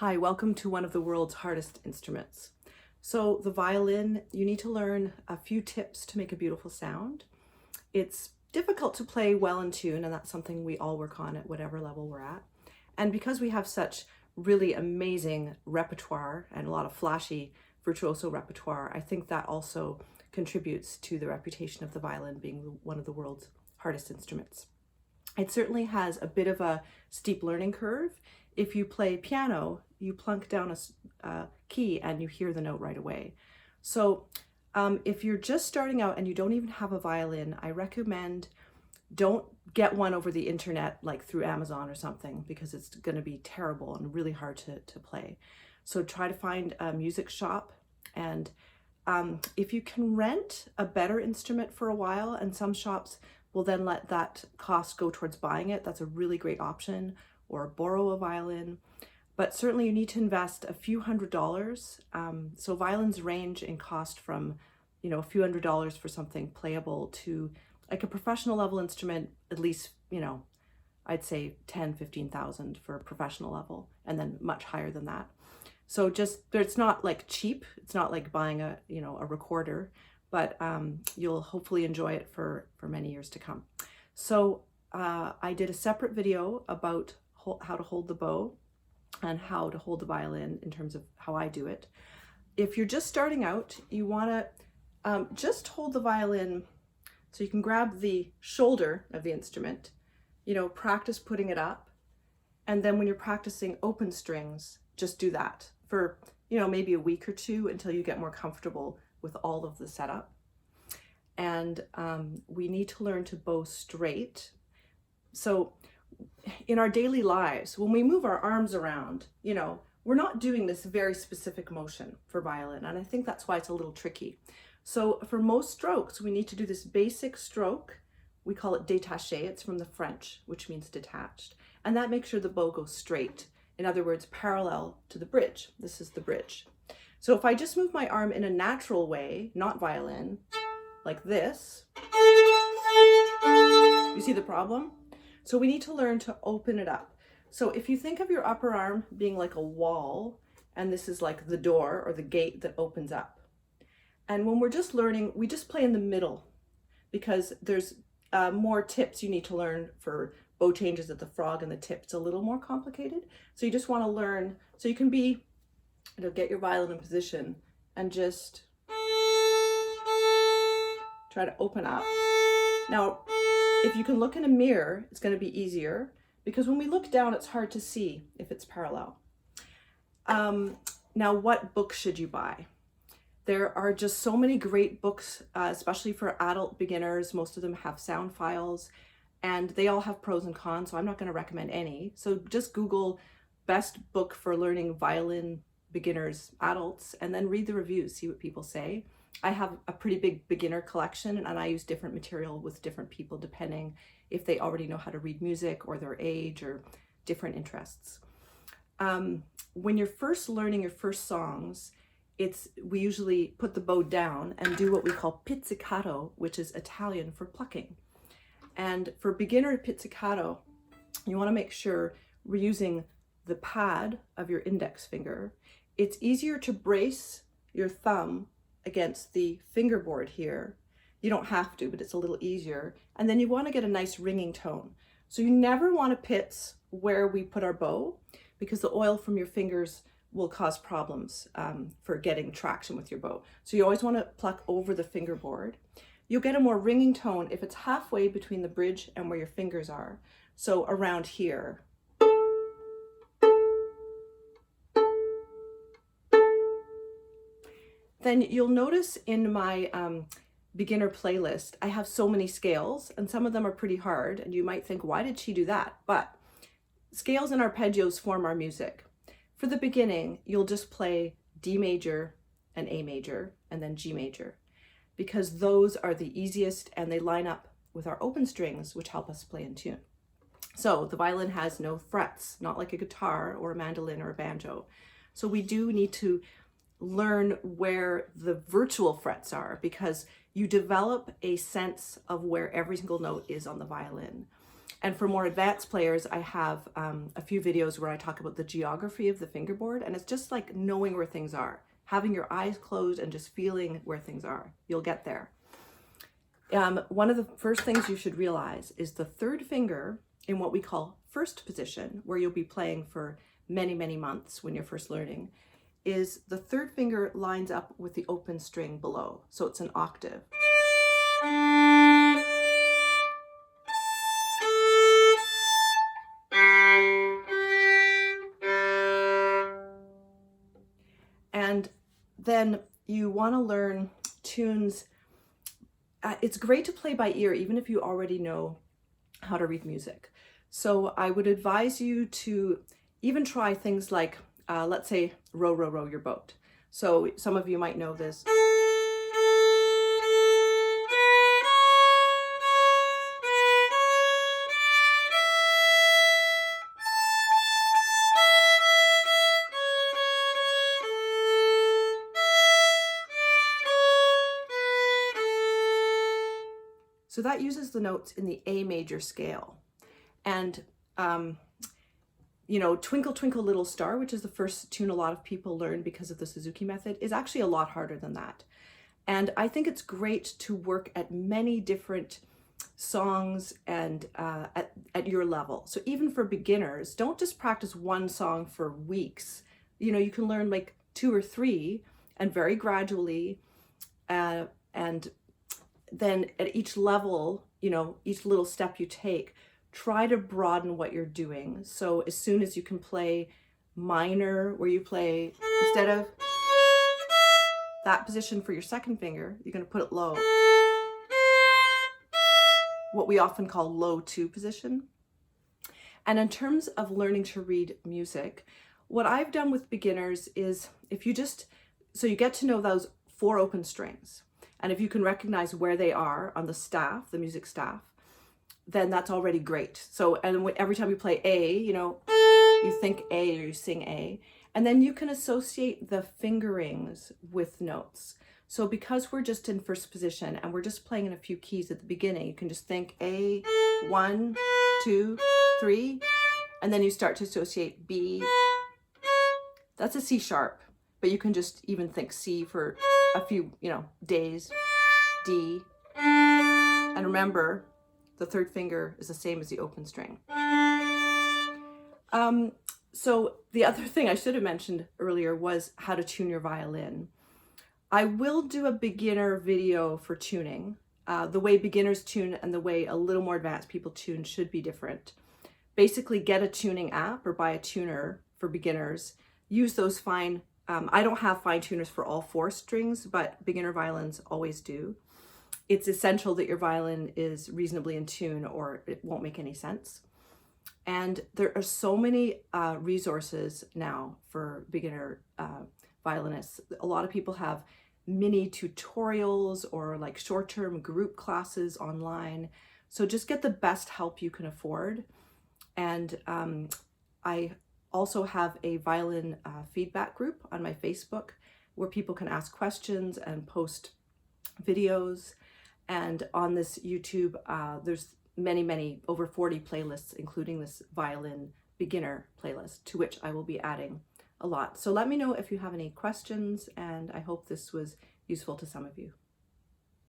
Hi, welcome to one of the world's hardest instruments. So the violin, you need to learn a few tips to make a beautiful sound. It's difficult to play well in tune, and that's something we all work on at whatever level we're at. And because we have such really amazing repertoire and a lot of flashy virtuoso repertoire, I think that also contributes to the reputation of the violin being one of the world's hardest instruments. It certainly has a bit of a steep learning curve. If you play piano, you plunk down a key and you hear the note right away. So if you're just starting out and you don't even have a violin, I recommend don't get one over the internet, like through Amazon or something, because it's going to be terrible and really hard to play. So try to find a music shop, and if you can rent a better instrument for a while, and some shops will then let that cost go towards buying it, that's a really great option, or borrow a violin. But certainly you need to invest a few $100s. So violins range in cost from, a few $100s for something playable to like a professional level instrument, at least, I'd say 10, 15,000 for a professional level, and then much higher than that. So it's not like cheap. It's not like buying a recorder, but you'll hopefully enjoy it for many years to come. So I did a separate video about how to hold the bow and how to hold the violin in terms of how I do it. If you're just starting out, you want to just hold the violin so you can grab the shoulder of the instrument, practice putting it up. And then when you're practicing open strings, just do that for, maybe a week or two until you get more comfortable with all of the setup. And we need to learn to bow straight. So in our daily lives, when we move our arms around, we're not doing this very specific motion for violin. And I think that's why it's a little tricky. So for most strokes, we need to do this basic stroke. We call it détaché. It's from the French, which means detached. And that makes sure the bow goes straight. In other words, parallel to the bridge. This is the bridge. So if I just move my arm in a natural way, not violin, like this, you see the problem? So we need to learn to open it up. So if you think of your upper arm being like a wall, and this is like the door or the gate that opens up. And when we're just learning, we just play in the middle, because there's more tips you need to learn for bow changes at the frog and the tip. It's a little more complicated. So you just want to learn, so you can be, get your violin in position and just try to open up. Now, if you can look in a mirror, it's going to be easier, because when we look down, it's hard to see if it's parallel. Now, what books should you buy? There are just so many great books, especially for adult beginners. Most of them have sound files, and they all have pros and cons, so I'm not going to recommend any. So just Google best book for learning violin beginners, adults, and then read the reviews, see what people say. I have a pretty big beginner collection, and I use different material with different people depending if they already know how to read music or their age or different interests. When you're first learning your first songs, we usually put the bow down and do what we call pizzicato, which is Italian for plucking. And for beginner pizzicato, you want to make sure we're using the pad of your index finger. It's easier to brace your thumb against the fingerboard here. You don't have to, but it's a little easier. And then you want to get a nice ringing tone. So you never want to pitch where we put our bow, because the oil from your fingers will cause problems for getting traction with your bow. So you always want to pluck over the fingerboard. You'll get a more ringing tone if it's halfway between the bridge and where your fingers are. So around here. Then you'll notice in my beginner playlist, I have so many scales, and some of them are pretty hard, and you might think, why did she do that? But scales and arpeggios form our music. For the beginning, you'll just play D major and A major, and then G major, because those are the easiest and they line up with our open strings, which help us play in tune. So the violin has no frets, not like a guitar or a mandolin or a banjo. So we do need to learn where the virtual frets are, because you develop a sense of where every single note is on the violin. And for more advanced players, I have a few videos where I talk about the geography of the fingerboard, and it's just like knowing where things are, having your eyes closed and just feeling where things are. You'll get there. One of the first things you should realize is the third finger in what we call first position, where you'll be playing for many, many months when you're first learning, is the third finger lines up with the open string below. So it's an octave. And then you want to learn tunes. It's great to play by ear, even if you already know how to read music. So I would advise you to even try things like, let's say, row, row, row your boat. So some of you might know this. So that uses the notes in the A major scale. And, you know, Twinkle, Twinkle, Little Star, which is the first tune a lot of people learn because of the Suzuki method, is actually a lot harder than that. And I think it's great to work at many different songs and at your level. So even for beginners, don't just practice one song for weeks. You know, you can learn like 2 or 3 and very gradually, and then at each level, you know, each little step you take, try to broaden what you're doing. So as soon as you can play minor, where you play, instead of that position for your second finger, you're going to put it low. What we often call low 2 position. And in terms of learning to read music, what I've done with beginners is if you just, so you get to know those 4 open strings. And if you can recognize where they are on the staff, the music staff, then that's already great. So, and every time you play A, you know, you think A or you sing A, and then you can associate the fingerings with notes. So because we're just in first position and we're just playing in a few keys at the beginning, you can just think A, 1, 2, 3, and then you start to associate B. That's a C sharp, but you can just even think C for a few, you know, days, D. And remember, the third finger is the same as the open string. So the other thing I should have mentioned earlier was how to tune your violin. I will do a beginner video for tuning. The way beginners tune and the way a little more advanced people tune should be different. Basically, get a tuning app or buy a tuner for beginners. Use those fine, I don't have fine tuners for all 4 strings, but beginner violins always do. It's essential that your violin is reasonably in tune or it won't make any sense. And there are so many resources now for beginner violinists. A lot of people have mini tutorials or like short-term group classes online. So just get the best help you can afford. And I also have a violin feedback group on my Facebook where people can ask questions and post videos. And on this YouTube, there's many, over 40 playlists, including this violin beginner playlist, to which I will be adding a lot. So let me know if you have any questions, and I hope this was useful to some of you.